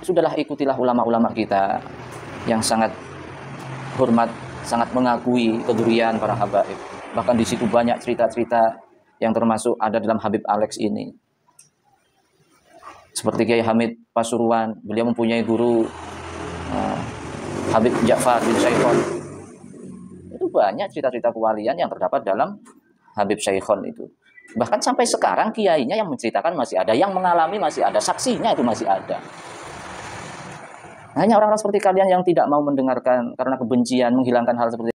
sudahlah ikutilah ulama-ulama kita yang sangat hormat, sangat mengakui kedurian para habaib. Bahkan di situ banyak cerita-cerita yang termasuk ada dalam Habib Alex ini. Seperti Kiai Hamid Pasuruan, beliau mempunyai guru Habib Ja'far bin Saikhon. Itu banyak cerita-cerita kewalian yang terdapat dalam Habib Saikhon itu. Bahkan sampai sekarang kiainya yang menceritakan masih ada, yang mengalami masih ada, saksinya itu masih ada. Hanya orang-orang seperti kalian yang tidak mau mendengarkan karena kebencian, menghilangkan hal seperti itu.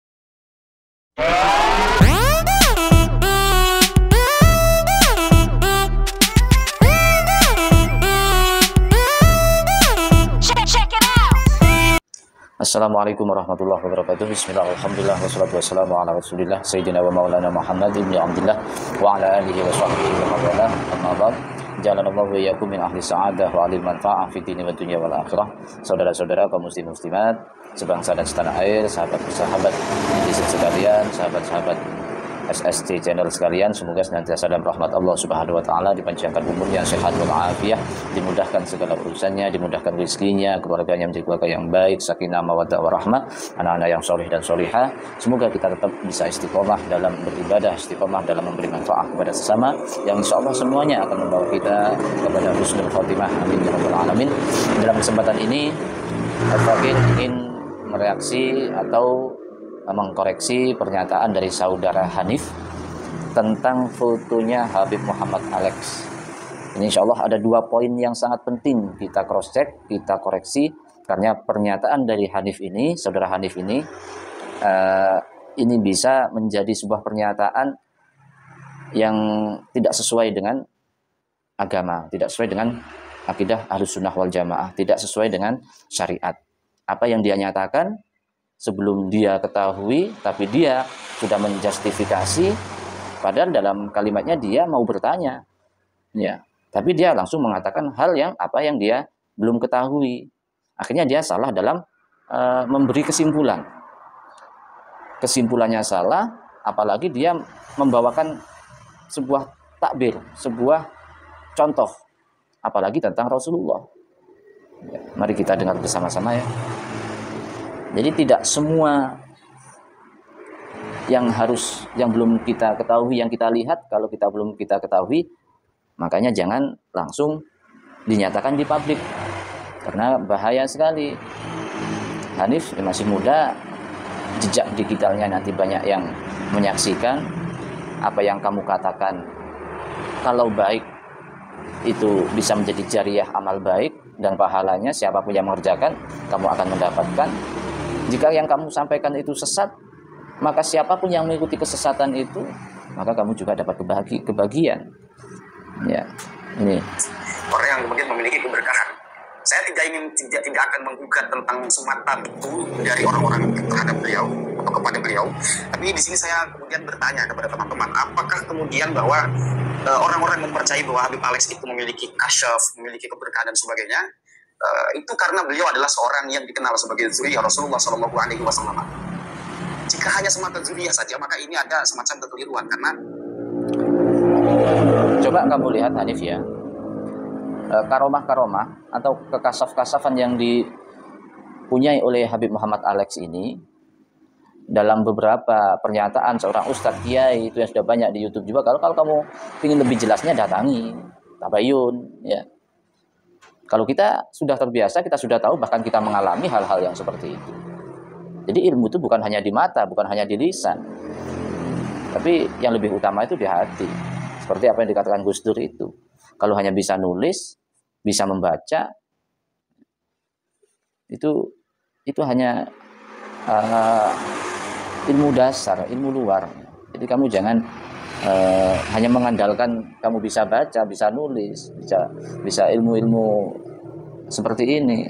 Assalamualaikum warahmatullahi wabarakatuh. Bismillahirrahmanirrahim. Alhamdulillah wassalatu wassalamu ala Rasulillah Sayyidina wa maulana Muhammad ibn Abdullah wa ala alihi wa sahbihi wa mawalah. Amma ba'd. Jalanallahu wa iyyakum min ahli sa'adah wa alil manfa'ah fi dini wa dunya wal akhirah. Saudara-saudara kaum muslim muslimat sebangsa dan setanah air, sahabat-sahabat netizen sekalian, sahabat-sahabat SST channel sekalian, semoga senantiasa dalam rahmat Allah Subhanahu wa taala, dipanjangkan umurnya, sehat walafiat, dimudahkan segala urusannya, dimudahkan rezekinya, keluarganya menjadi keluarga yang baik, sakinah mawaddah warahmah, anak-anak yang soleh dan solihah. Semoga kita tetap bisa istiqomah dalam beribadah, istiqomah dalam memberi manfaat kepada sesama, yang insyaallah semuanya akan membawa kita kepada husnul khotimah. Amin ya rabbal alamin. Dalam kesempatan ini Al-Fakir ingin mereaksi atau mengkoreksi pernyataan dari saudara Hanif tentang fotonya Habib Muhammad Alex. Ini insya Allah ada 2 poin yang sangat penting kita cross check, kita koreksi, karena pernyataan dari Hanif ini, saudara Hanif ini bisa menjadi sebuah pernyataan yang tidak sesuai dengan agama, tidak sesuai dengan akidah Ahlussunnah wal Jamaah, tidak sesuai dengan syariat. Apa yang dia nyatakan sebelum dia ketahui, tapi dia sudah menjustifikasi, padahal dalam kalimatnya dia mau bertanya, ya, tapi dia langsung mengatakan hal yang dia belum ketahui. Akhirnya dia salah dalam memberi kesimpulan. Kesimpulannya salah, apalagi dia membawakan sebuah takbir, sebuah contoh, apalagi tentang Rasulullah. Ya, mari kita dengar bersama-sama ya. Jadi tidak semua yang belum kita ketahui, yang kita lihat, kalau kita belum kita ketahui, makanya jangan langsung dinyatakan di publik, karena bahaya sekali. Hanif masih muda, jejak digitalnya nanti banyak yang menyaksikan. Apa yang kamu katakan, kalau baik itu bisa menjadi jariah amal baik, dan pahalanya siapapun yang mengerjakan, kamu akan mendapatkan. Jika yang kamu sampaikan itu sesat, maka siapapun yang mengikuti kesesatan itu, maka kamu juga dapat kebahagiaan. Ya, ini orang yang kemudian memiliki keberkahan. Saya tidak akan menggugat tentang semata betul dari orang-orang terhadap beliau atau kepada beliau. Tapi di sini saya kemudian bertanya kepada teman-teman, apakah kemudian bahwa orang-orang mempercayai bahwa Habib Alex itu memiliki kasyaf, memiliki keberkahan dan sebagainya, itu karena beliau adalah seorang yang dikenal sebagai zuriyah Rasulullah SAW. Jika hanya semata zuriyah saja, maka ini ada semacam kekeliruan. Karena coba kamu lihat Hanif ya, karomah-karomah atau kekasaf-kasafan yang dipunyai oleh Habib Muhammad Alex ini, dalam beberapa pernyataan seorang ustadz kiai itu yang sudah banyak di YouTube juga. Kalau kamu ingin lebih jelasnya, datangi tabayun ya. Kalau kita sudah terbiasa, kita sudah tahu, bahkan kita mengalami hal-hal yang seperti itu. Jadi ilmu itu bukan hanya di mata, bukan hanya di lisan, tapi yang lebih utama itu di hati. Seperti apa yang dikatakan Gus Dur itu. Kalau hanya bisa nulis, bisa membaca, itu hanya ilmu dasar, ilmu luar. Jadi kamu jangan hanya mengandalkan kamu bisa baca, bisa nulis, bisa ilmu-ilmu seperti ini.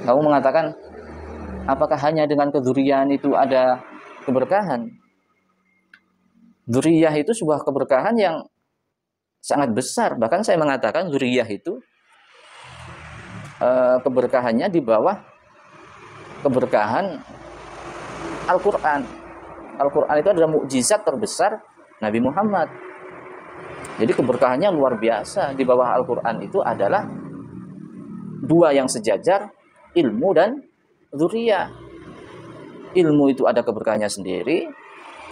Kamu mengatakan, apakah hanya dengan kedzuriyaan itu ada keberkahan? Dzuriyah itu sebuah keberkahan yang sangat besar. Bahkan saya mengatakan dzuriyah itu keberkahannya di bawah keberkahan Al-Quran. Al-Quran itu adalah mukjizat terbesar Nabi Muhammad. Jadi keberkahannya luar biasa. Di bawah Al-Quran itu adalah dua yang sejajar, ilmu dan dzurriyyah. Ilmu itu ada keberkahannya sendiri,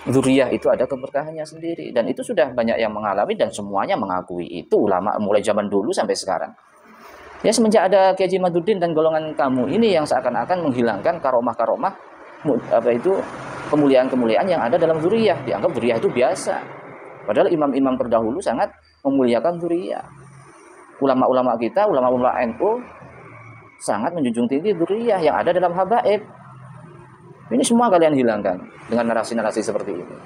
dzurriyyah itu ada keberkahannya sendiri, dan itu sudah banyak yang mengalami dan semuanya mengakui itu, ulama mulai zaman dulu sampai sekarang. Ya, semenjak ada Kiai Haji Maduddin dan golongan kamu ini yang seakan-akan menghilangkan karomah-karomah kemuliaan-kemuliaan yang ada dalam dzurriyyah, dianggap dzurriyyah itu biasa. Padahal imam-imam terdahulu sangat memuliakan dzurriyyah. Ulama-ulama kita, ulama-ulama NU sangat menjunjung tinggi dzurriyyah yang ada dalam habaib. Ini semua kalian hilangkan dengan narasi-narasi seperti ini.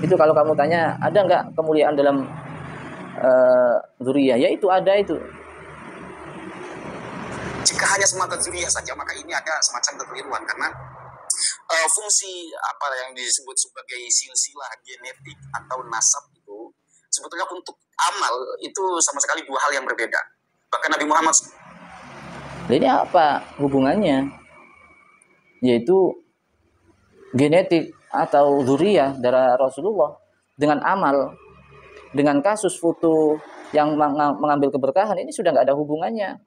Itu kalau kamu tanya, ada nggak kemuliaan dalam dzurriyyah? Ya itu ada itu. Jika hanya semata dzurriyyah saja, maka ini ada semacam kekeliruan, karena fungsi apa yang disebut sebagai silsilah genetik atau nasab itu sebetulnya untuk amal itu sama sekali dua hal yang berbeda. Bahkan Nabi Muhammad, ini apa hubungannya? Yaitu genetik atau dzurriyyah dari Rasulullah dengan amal, dengan kasus foto yang mengambil keberkahan, ini sudah nggak ada hubungannya.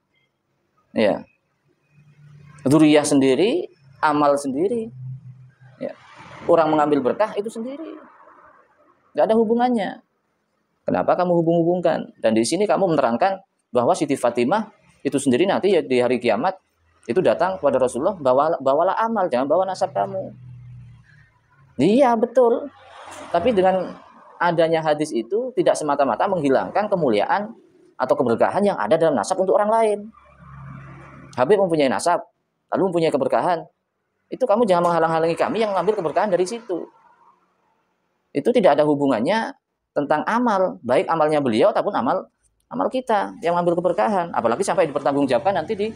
Ya, dzurriyyah sendiri, amal sendiri. Ya. Orang mengambil berkah itu sendiri, nggak ada hubungannya. Kenapa kamu hubung-hubungkan? Dan di sini kamu menerangkan bahwa Siti Fatimah itu sendiri nanti ya di hari kiamat itu datang kepada Rasulullah, bawalah amal, jangan bawa nasab kamu. Iya betul. Tapi dengan adanya hadis itu tidak semata-mata menghilangkan kemuliaan atau keberkahan yang ada dalam nasab untuk orang lain. Habib mempunyai nasab, lalu mempunyai keberkahan. Itu kamu jangan menghalang-halangi kami yang mengambil keberkahan dari situ. Itu tidak ada hubungannya tentang amal, baik amalnya beliau ataupun amal kita yang mengambil keberkahan. Apalagi sampai dipertanggungjawabkan nanti di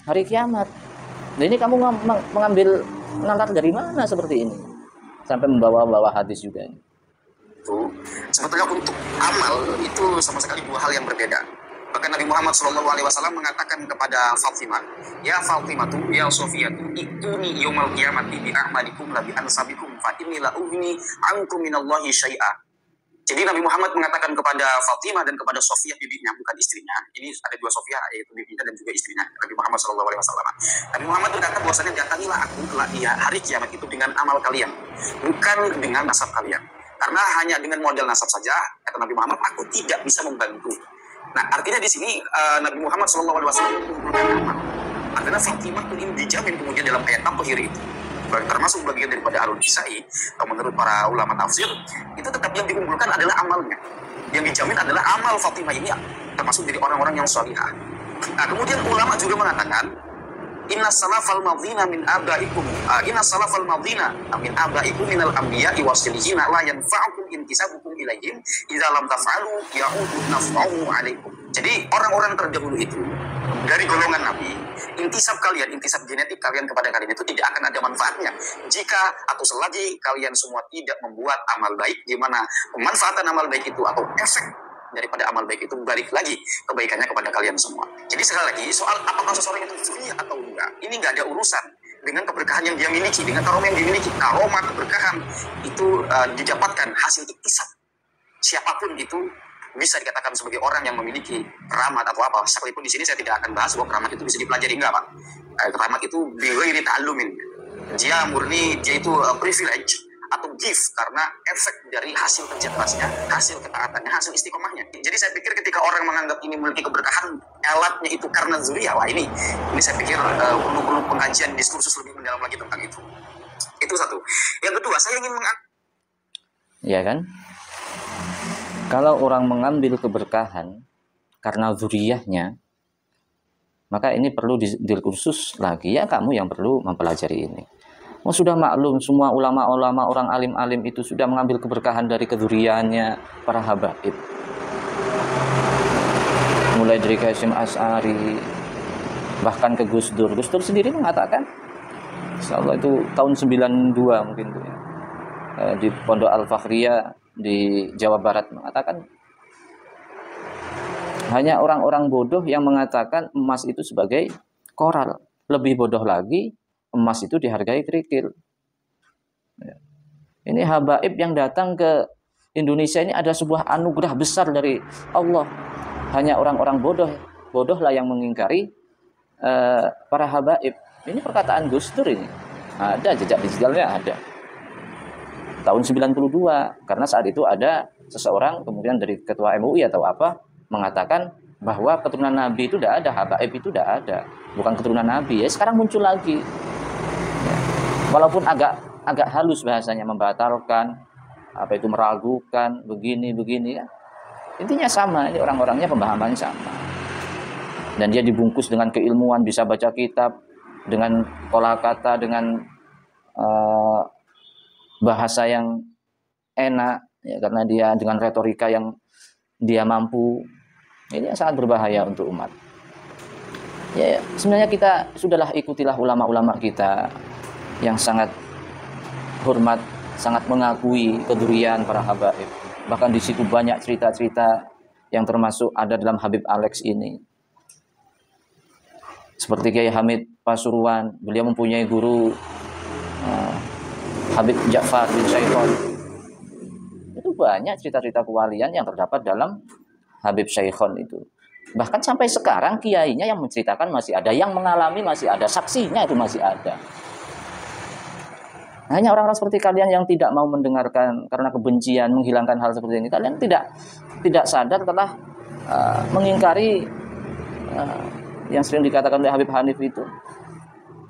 hari kiamat. Nah, ini kamu mengambil nalar dari mana seperti ini? Sampai membawa-bawa hadis juga ini. Sebetulnya untuk amal itu sama sekali dua hal yang berbeda. Bahkan Nabi Muhammad SAW mengatakan kepada Fatimah, ya Fatimah tu, ya Sofiyatu, ituni yaumal qiyamati bi a'malikum la bi ansabikum fa inni la ugni ankum minallahi syai'a. Jadi Nabi Muhammad mengatakan kepada Fatimah dan kepada Sofiyah, bibinya, bukan istrinya. Ini ada dua Sofiyah, yaitu bibinya dan juga istrinya Nabi Muhammad SAW. Nabi Muhammad berkata bahwasanya datangilah aku kelak di hari kiamat itu dengan amal kalian, bukan dengan nasab kalian. Karena hanya dengan modal nasab saja, kata Nabi Muhammad, aku tidak bisa membantu. Nah, artinya di sini Nabi Muhammad SAW mengumpulkan amal. Artinya Fatimah itu dijamin kemudian dalam ayat takhir itu, termasuk bagian daripada Alul Kisai, menurut para ulama tafsir, itu tetap yang diunggulkan adalah amalnya. Yang dijamin adalah amal Fatimah ini termasuk dari orang-orang yang salihah. Nah, kemudian ulama juga mengatakan, inna salafal madhina min abaikum, inna salafal madhina min abaikum minal anbiya'i wasilihina la yanfa'ukum intisabukum ilaihim idza lam taf'alu ya'udu naf'uhu alaikum. Jadi orang-orang terdahulu itu dari golongan Nabi, intisab kalian, intisab genetik kalian kepada kalian itu tidak akan ada manfaatnya jika atau selagi kalian semua tidak membuat amal baik, di mana pemanfaatan amal baik itu atau efek daripada amal baik itu balik lagi kebaikannya kepada kalian semua. Jadi sekali lagi, soal apakah seseorang itu dzurriyyah atau enggak, ini nggak ada urusan dengan keberkahan yang dia miliki, dengan karomah yang dimiliki. Karomah keberkahan itu didapatkan hasil iktisab. Siapapun itu bisa dikatakan sebagai orang yang memiliki keramat atau apa. Sekalipun di sini saya tidak akan bahas bahwa keramat itu bisa dipelajari, enggak Pak. Keramat itu bighairi ta'allumin. Dia murni, dia itu privilege atau gift karena efek dari hasil kerja kerasnya, hasil ketaatannya, hasil istiqomahnya. Jadi saya pikir ketika orang menganggap ini memiliki keberkahan, alatnya itu karena dzurriyyah, wah ini saya pikir perlu pengajian diskursus lebih mendalam lagi tentang itu. Itu satu. Yang kedua, saya ingin ya kan? Kalau orang mengambil keberkahan karena dzurriyyahnya, maka ini perlu diskursus lagi. Ya kamu yang perlu mempelajari ini. Sudah maklum semua ulama-ulama, orang alim-alim itu sudah mengambil keberkahan dari kedzurriyahannya para habaib. Mulai dari Hasyim Asy'ari, bahkan ke Gus Dur. Gus Dur sendiri mengatakan, insyaallah itu tahun 92 mungkin itu ya, di Pondok Al-Fakhriyah di Jawa Barat, mengatakan hanya orang-orang bodoh yang mengatakan emas itu sebagai koral. Lebih bodoh lagi, emas itu dihargai kerikil. Ini habaib yang datang ke Indonesia ini ada sebuah anugerah besar dari Allah. Hanya orang-orang bodoh bodohlah yang mengingkari para habaib. Ini perkataan Gus Dur ini. Ada jejak digitalnya ada. Tahun 92, karena saat itu ada seseorang kemudian dari ketua MUI atau apa mengatakan bahwa keturunan Nabi itu tidak ada, habaib itu tidak ada, bukan keturunan Nabi. Ya sekarang muncul lagi. Ya. Walaupun agak halus bahasanya, membatalkan, apa itu meragukan, begini ya. Intinya sama, ini orang-orangnya pemahamannya sama. Dan dia dibungkus dengan keilmuan, bisa baca kitab dengan kolakata, dengan bahasa yang enak, ya, karena dia dengan retorika yang dia mampu. Ini yang sangat berbahaya untuk umat. Ya, sebenarnya kita sudahlah ikutilah ulama-ulama kita yang sangat hormat, sangat mengakui kedurian para habaib. Bahkan di situ banyak cerita-cerita yang termasuk ada dalam Habib Alex ini. Seperti Kiai Hamid Pasuruan, beliau mempunyai guru Habib Ja'far bin Syaikon. Itu banyak cerita-cerita kewalian yang terdapat dalam Habib Syaikon itu. Bahkan sampai sekarang kiainya yang menceritakan masih ada, yang mengalami masih ada, saksinya itu masih ada. Hanya orang-orang seperti kalian yang tidak mau mendengarkan karena kebencian, menghilangkan hal seperti ini. Kalian tidak sadar telah mengingkari yang sering dikatakan oleh Habib Hanif itu.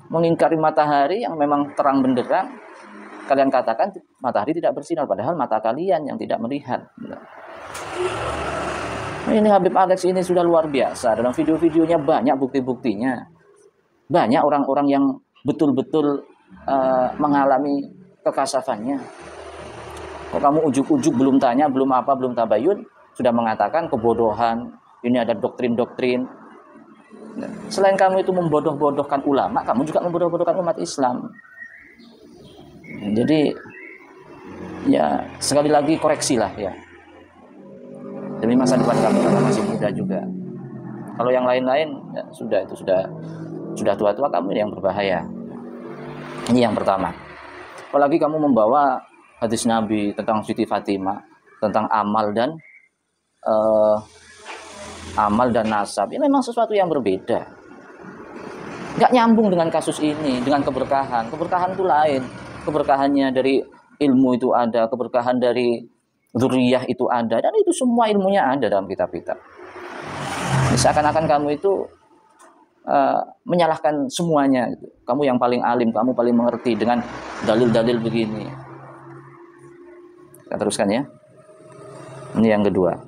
Mengingkari matahari yang memang terang benderang. Kalian katakan matahari tidak bersinar, padahal mata kalian yang tidak melihat. Ini Habib Alex ini sudah luar biasa. Dalam video-videonya banyak bukti-buktinya. Banyak orang-orang yang betul-betul mengalami kekasafannya. Kok kamu ujuk-ujuk belum tanya, belum apa, belum tabayun, sudah mengatakan kebodohan, ini ada doktrin-doktrin. Selain kamu itu membodoh-bodohkan ulama, kamu juga membodoh-bodohkan umat Islam. Jadi ya sekali lagi koreksilah ya, demi masa depan kamu karena masih muda juga. Kalau yang lain-lain ya sudah tua-tua, kamu yang berbahaya. Ini yang pertama. Apalagi kamu membawa hadis Nabi tentang Siti Fatimah, tentang amal dan nasab. Ini memang sesuatu yang berbeda. Nggak nyambung dengan kasus ini, dengan keberkahan. Keberkahan itu lain. Keberkahannya dari ilmu itu ada, keberkahan dari dzurriyyah itu ada, dan itu semua ilmunya ada dalam kitab-kitab. Seakan-akan kamu itu menyalahkan semuanya. Kamu yang paling alim, kamu paling mengerti dengan dalil-dalil begini. Kita teruskan ya. Ini yang kedua.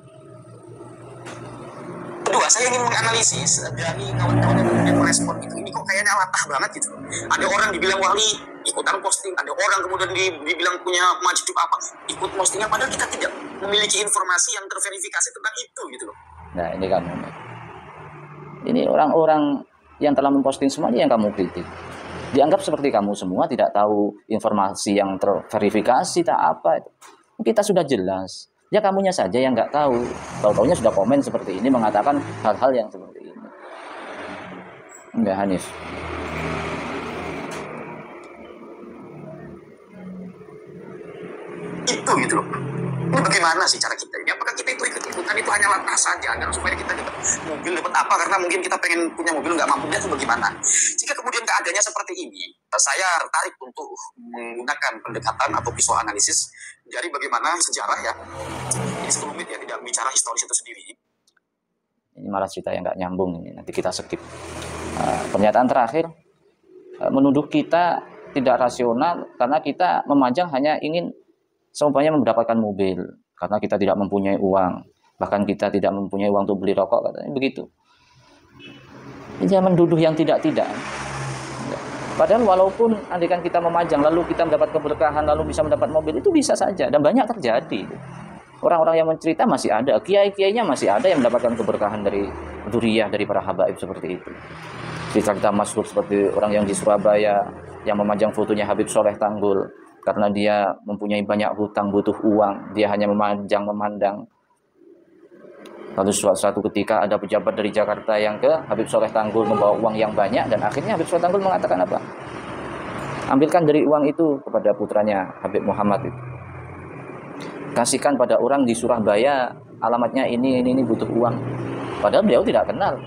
Saya ingin menganalisis dari kawan-kawan yang kemudian merespon itu. Ini kok kayaknya latah banget gitu. Ada orang dibilang wali, ikutan posting. Ada orang kemudian dibilang punya majid apa, ikut postingnya. Padahal kita tidak memiliki informasi yang terverifikasi tentang itu gitu loh. Nah ini kamu. Ini orang-orang yang telah memposting semua ini yang kamu kritik. Dianggap seperti kamu semua tidak tahu informasi yang terverifikasi, tak apa. Kita sudah jelas. Ya kamunya saja yang nggak tahu. Tahu-taunya sudah komen seperti ini, mengatakan hal-hal yang seperti ini. Enggak, Hanif. Itu gitu loh. Ini bagaimana sih cara kita ini? Apakah kita itu ikut-ikutan itu hanya lantas saja agar supaya kita dapat mobil, dapat apa? Karena mungkin kita pengen punya mobil nggak mampu, itu bagaimana? Jika kemudian keadaannya seperti ini, saya tertarik untuk menggunakan pendekatan atau visual analisis dari bagaimana sejarah ya. Ini 10 menit ya, tidak bicara historis itu sendiri. Ini malah cerita yang nggak nyambung ini. Nanti kita skip. Pernyataan terakhir menuduh kita tidak rasional karena kita memajang hanya ingin seumpamanya mendapatkan mobil karena kita tidak mempunyai uang, bahkan kita tidak mempunyai uang untuk beli rokok, katanya begitu. Jangan menduduh yang tidak-tidak. Padahal walaupun andaikan kita memajang lalu kita mendapat keberkahan lalu bisa mendapat mobil, itu bisa saja dan banyak terjadi. Orang-orang yang mencerita masih ada, kiai-kiainya masih ada yang mendapatkan keberkahan dari dzurriyyah, dari para habaib seperti itu. Cerita masyhur seperti orang yang di Surabaya yang memajang fotonya Habib Soleh Tanggul karena dia mempunyai banyak hutang, butuh uang, dia hanya memandang. Lalu suatu ketika ada pejabat dari Jakarta yang ke Habib Soleh Tanggul membawa uang yang banyak, dan akhirnya Habib Soleh Tanggul mengatakan apa? Ambilkan dari uang itu kepada putranya Habib Muhammad itu. Kasihkan pada orang di Surabaya, alamatnya ini butuh uang. Padahal beliau tidak kenal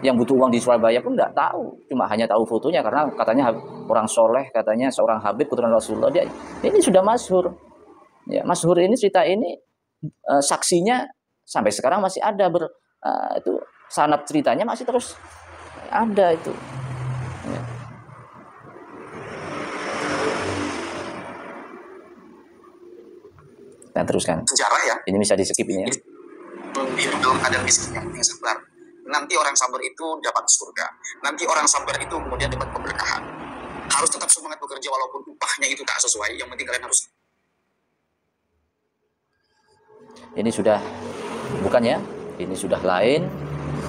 yang butuh uang di Surabaya pun nggak tahu, cuma hanya tahu fotonya karena katanya orang soleh, katanya seorang Habib keturunan Rasulullah. Dia ini sudah masyhur. Ya, masyhur ini, cerita ini saksinya sampai sekarang masih ada, itu sanad ceritanya masih terus ada itu. Ya. Nah, teruskan. Sejarah ya. Ini bisa di skip ini ya. Hidup dalam keadaan miskin yang penting sabar. Nanti orang sabar itu dapat surga. Nanti orang sabar itu kemudian dapat keberkahan. Harus tetap semangat bekerja walaupun upahnya itu tak sesuai. Yang penting kalian harus. Ini sudah bukan ya? Ini sudah lain.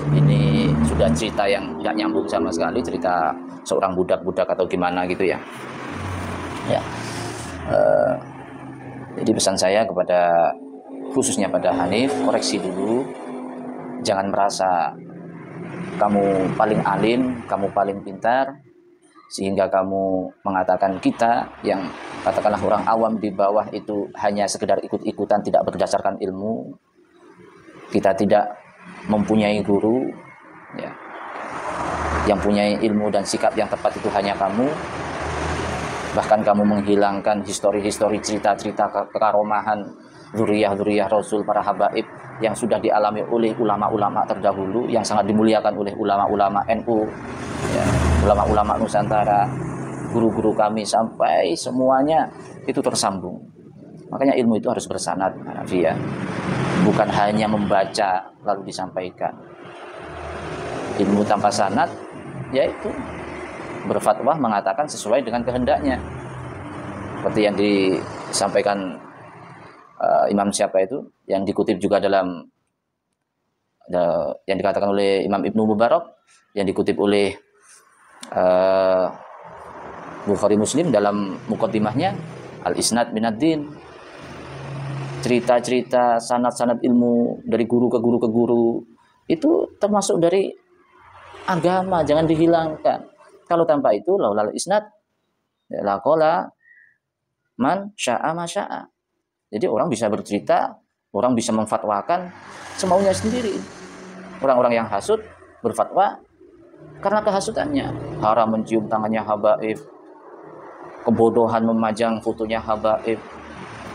Ini sudah cerita yang tidak nyambung sama sekali, cerita seorang budak-budak atau gimana gitu ya. Ya. Jadi pesan saya kepada khususnya pada Hanif, koreksi dulu. Jangan merasa kamu paling alim, kamu paling pintar, sehingga kamu mengatakan kita yang katakanlah orang awam di bawah itu hanya sekedar ikut-ikutan, tidak berdasarkan ilmu. Kita tidak mempunyai guru, ya. Yang punya ilmu dan sikap yang tepat itu hanya kamu. Bahkan kamu menghilangkan histori-histori, cerita-cerita kekaromahan dzurriyyah Rasul, para habaib yang sudah dialami oleh ulama-ulama terdahulu, yang sangat dimuliakan oleh ulama-ulama NU, ya, ulama-ulama Nusantara, guru-guru kami, sampai semuanya itu tersambung. Makanya ilmu itu harus bersanad, ya. Bukan hanya membaca lalu disampaikan. Ilmu tanpa sanad yaitu berfatwa mengatakan sesuai dengan kehendaknya, seperti yang disampaikan Imam siapa itu, yang dikutip juga dalam yang dikatakan oleh Imam Ibnu Mubarak, yang dikutip oleh Bukhari Muslim dalam muqaddimahnya, al-isnad minad-din. Cerita-cerita sanad-sanad ilmu dari guru ke guru ke guru itu termasuk dari agama, jangan dihilangkan. Kalau tanpa itu, laulal isnad laqala man syaa ma syaa. Jadi orang bisa bercerita, orang bisa memfatwakan semaunya sendiri. Orang-orang yang hasud berfatwa karena kehasutannya. Haram mencium tangannya habaib, kebodohan memajang fotonya habaib,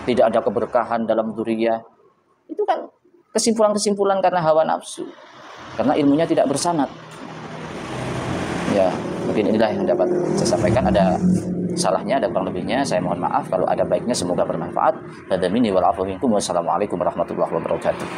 tidak ada keberkahan dalam dzurriyyah. Itu kan kesimpulan-kesimpulan karena hawa nafsu, karena ilmunya tidak bersanad. Ya, mungkin inilah yang dapat saya sampaikan. Ada salahnya, ada kurang lebihnya, saya mohon maaf. Kalau ada baiknya, semoga bermanfaat. Hadza minni wal 'afwu minkum. Wassalamualaikum warahmatullahi wabarakatuh.